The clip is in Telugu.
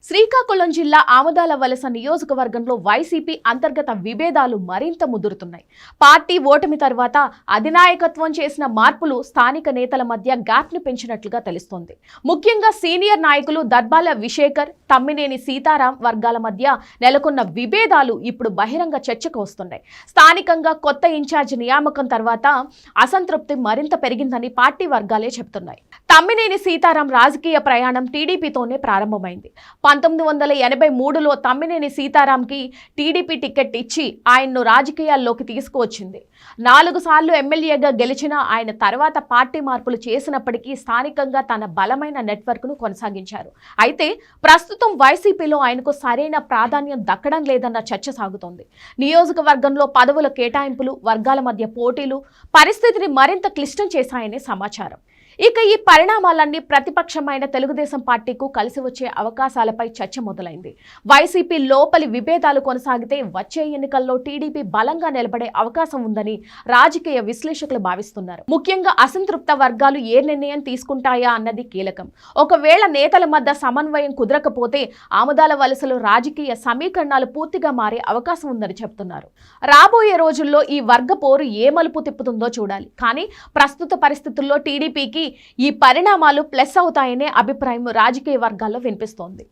శ్రీకాకుళం జిల్లా ఆమదాల వలస నియోజకవర్గంలో వైసీపీ అంతర్గత విభేదాలు మరింత ముదురుతున్నాయి. పార్టీ ఓటమి తర్వాత అధినాయకత్వం చేసిన మార్పులు స్థానిక నేతల మధ్య గ్యాప్ ని పెంచినట్లుగా తెలుస్తోంది. ముఖ్యంగా సీనియర్ నాయకులు దర్బాల విశేఖర్, తమ్మినేని సీతారాం వర్గాల మధ్య నెలకొన్న విభేదాలు ఇప్పుడు బహిరంగ చర్చకు వస్తున్నాయి. స్థానికంగా కొత్త ఇన్ఛార్జ్ నియామకం తర్వాత అసంతృప్తి మరింత పెరిగిందని పార్టీ వర్గాలే చెబుతున్నాయి. తమ్మినేని సీతారాం రాజకీయ ప్రయాణం టీడీపీతోనే ప్రారంభమైంది. 1983లో తమ్మినేని సీతారాంకి టీడీపీ టికెట్ ఇచ్చి ఆయన్ను రాజకీయాల్లోకి తీసుకువచ్చింది. 4 సార్లు ఎమ్మెల్యేగా గెలిచిన ఆయన తర్వాత పార్టీ మార్పులు చేసినప్పటికీ స్థానికంగా తన బలమైన నెట్వర్క్ను కొనసాగించారు. అయితే ప్రస్తుతం వైసీపీలో ఆయనకు సరైన ప్రాధాన్యం దక్కడం లేదన్న చర్చ సాగుతోంది. నియోజకవర్గంలో పదవుల కేటాయింపులు, వర్గాల మధ్య పోటీలు పరిస్థితిని మరింత క్లిష్టం చేశాయని సమాచారం. ఇక ఈ పరిణామాలన్నీ ప్రతిపక్షమైన తెలుగుదేశం పార్టీకు కలిసి వచ్చే అవకాశాలపై చర్చ మొదలైంది. వైసీపీ లోపలి విభేదాలు కొనసాగితే వచ్చే ఎన్నికల్లో టీడీపీ బలంగా నిలబడే అవకాశం ఉందని రాజకీయ విశ్లేషకులు భావిస్తున్నారు. ముఖ్యంగా అసంతృప్త వర్గాలు ఏ నిర్ణయం తీసుకుంటాయా అన్నది కీలకం. ఒకవేళ నేతల మధ్య సమన్వయం కుదరకపోతే ఆమదాల వలసలో రాజకీయ సమీకరణాలు పూర్తిగా మారే అవకాశం ఉందని చెబుతున్నారు. రాబోయే రోజుల్లో ఈ వర్గ పోరు ఏ మలుపు తిప్పుతుందో చూడాలి. కానీ ప్రస్తుత పరిస్థితుల్లో టీడీపీకి ఈ పరిణామాలు ప్లస్ అవుతాయనే అభిప్రాయం రాజకీయ వర్గాల్లో వినిపిస్తోంది.